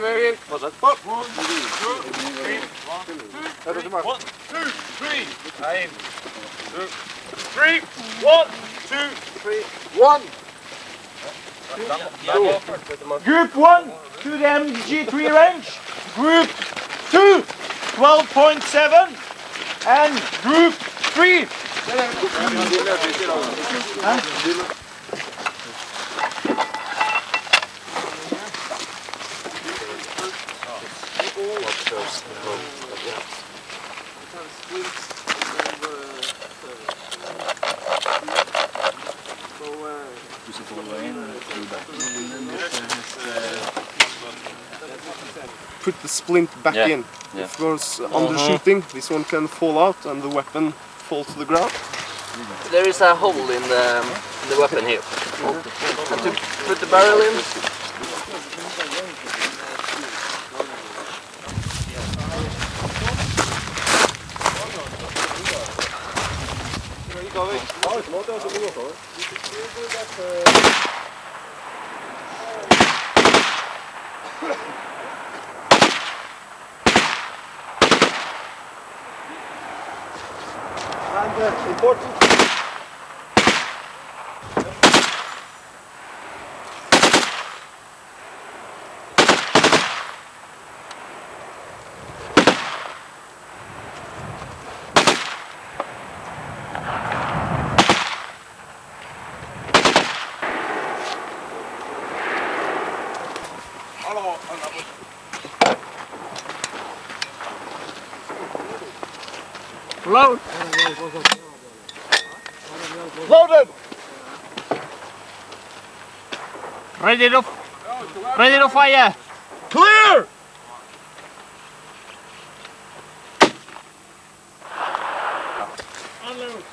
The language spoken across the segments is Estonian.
Erik. Fortsett. 1, 2, 3. 1, 2, 3. 1, 2, 3. 1, 2, 3. 1. Group 1 to the MG3 range. Group 2, 12.7. And Group 3. Put the splint back in. Yeah. If there's undershooting, this one can fall out and the weapon fall to the ground. There is a hole in the weapon here. And to put the barrel in. And important. Load. Loaded. Ready to fire. Clear. Unload.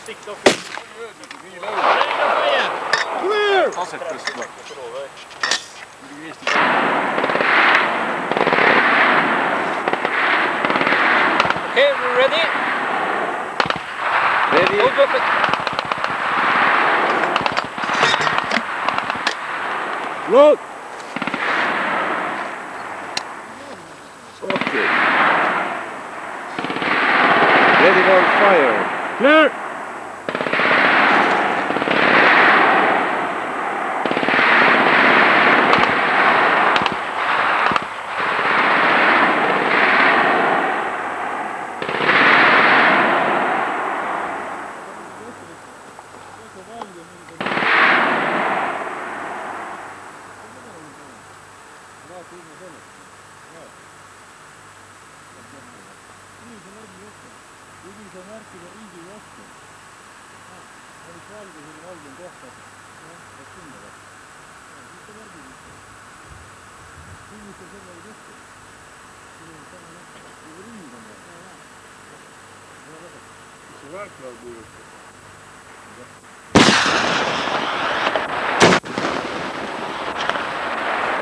Stick off. Ready to fire. Clear. Okay, we're ready. Ready. Hold up it. Load. Okay. Ready for fire. Clear.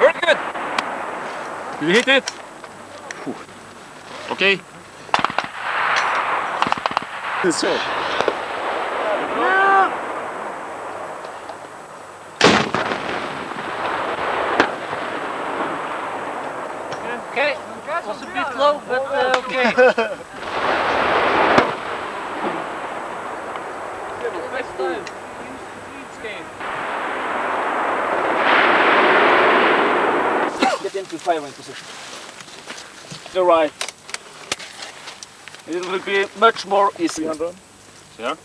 Very good. You hit it. Okay. So. Okay. Was a bit low, but okay. Next time. Get into firing position. You're right. It will be much more easy. Yeah. Yeah.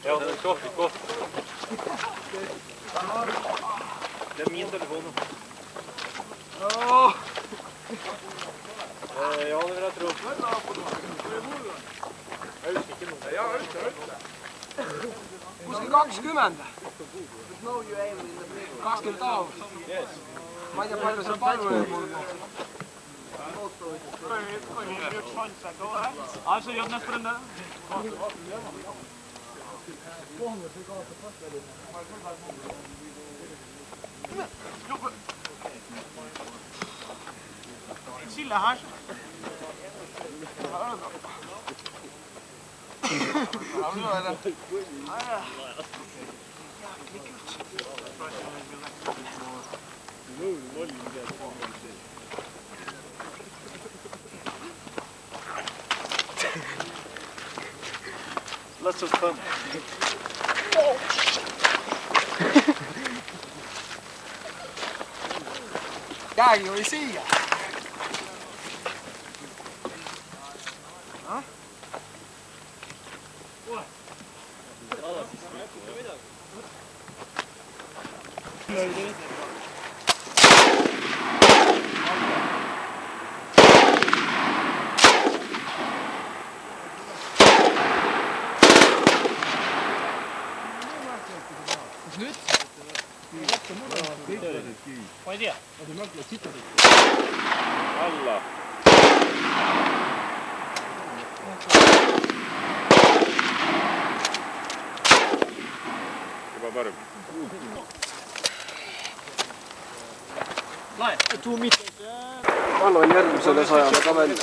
Ja, gå. Det är min telefon. Ja, det vill jag tro. Jeg husker ikke noe. Ja, jeg husker det. Kuskil 20. No you aim in the 20 av. Yes. Ma ei tea, palju see palve on. Alltså, jag nästan den där. Chilla här. Lots of fun. Dai, io sia. Vad är det? Alla. Det var varmt. Annoin Jermselle sajalla kaverin.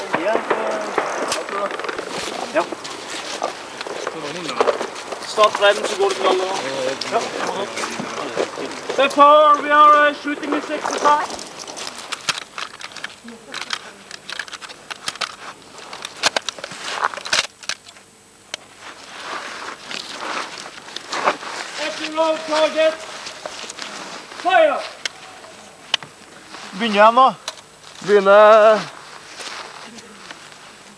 Start frem så går det til alle. Before we are shooting this exercise. Action roll target. Fire! Begynner jeg nå? Begynner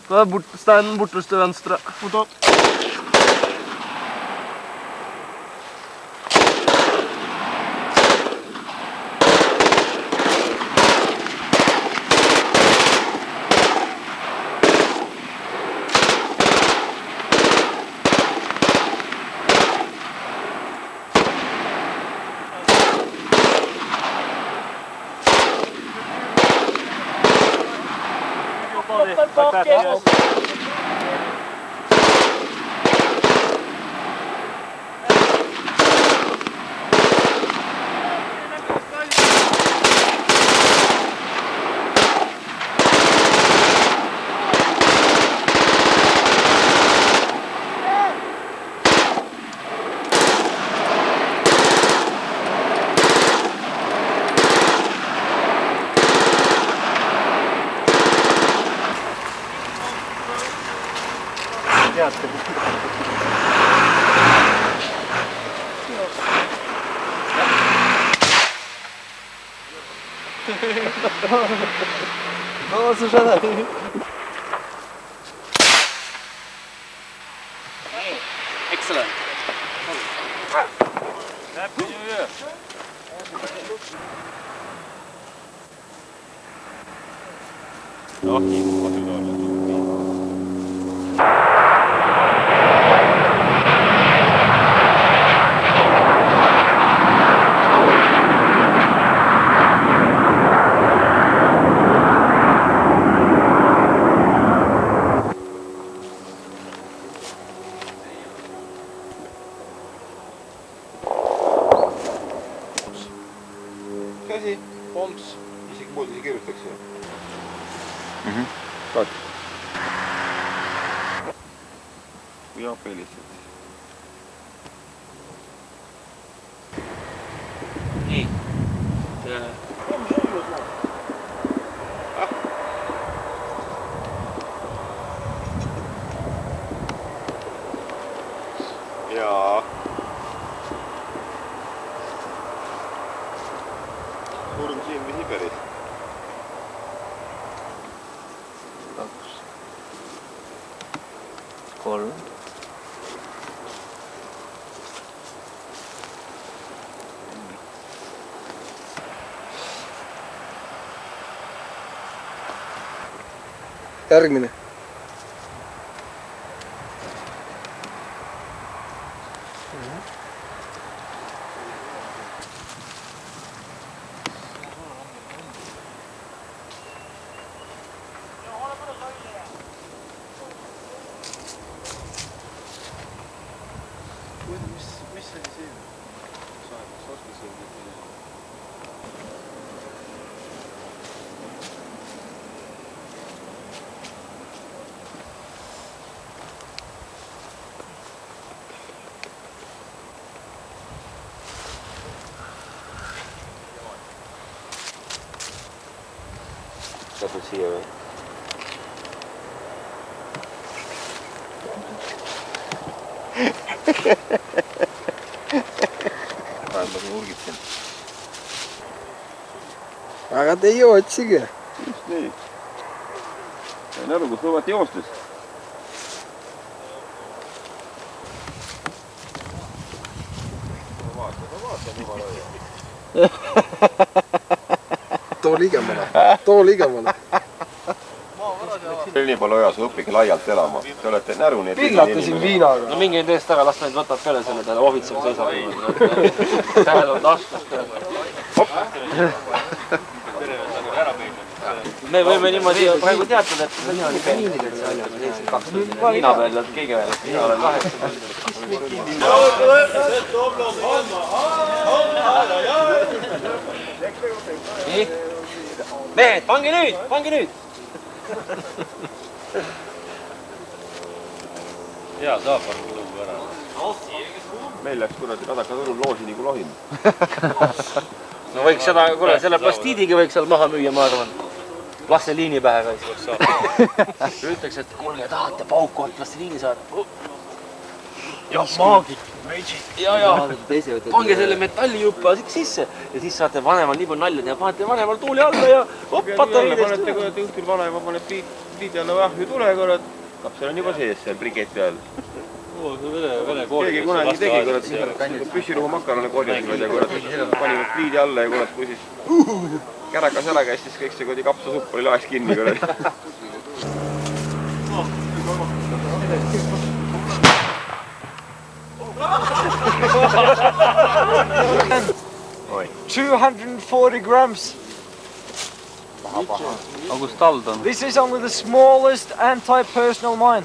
på steinen borterst til venstre. Mottatt. Hva som skjedde? Excellent. Ja, vad du dör. Käsi, pomps, isegi moodi kirjutaks ju. Ja pelissä. Niin. Jaa. Suurin siin või Siberis? Kolm. Järgmine. nüüd siia või? Praegu ma siin urgitsen. Aga te ei jootsigi. Just nii. Sain aru, kus Lõvat joostes. Too ligemale. Too ligemale. Nii palju ajas, õppige laialt elama. Te olete näruni. Pillate siin viinaga. No minge nüüd eest taga, las neid võtab peale selle peale, ohvitser seisab. Tähed on taskus. Me võime niimoodi praegu teatada, et mina olen ikka viina peal ja keegi veel, et mina olen 8. Nii. Mehed, pange nüüd! Hea saab panna lõbu ära. Meil läks kuradi Kadaka turul loosi nagu lohin. No võiks seda, kuule, selle plastiidiga võiks seal maha müüa, ma arvan. Plasteliini pähe ka. Ütleks, et kuulge, tahate pauku plasteliini saada? Jah, maagik. Ja. Pange selle metallijuppa sisse ja siis saate vanemal nii palju nalja teha. Panete vanemal tuuli alla ja hopp, patareides. Panete õhtul vanema, paneb pliidi alla ahju tule, kurat. Kapsel on juba sees seal brikeet peal. Keegi kunagi tegi, kurat, püssiruhu makarone korjasime ja kurat, panime pliidi alla ja kurat, kui siis kärakas ära käis, siis kõik see kodi kapsasupp oli laes kinni, kurat. 240 grams. August Tald on. This is only the smallest anti-personal mine.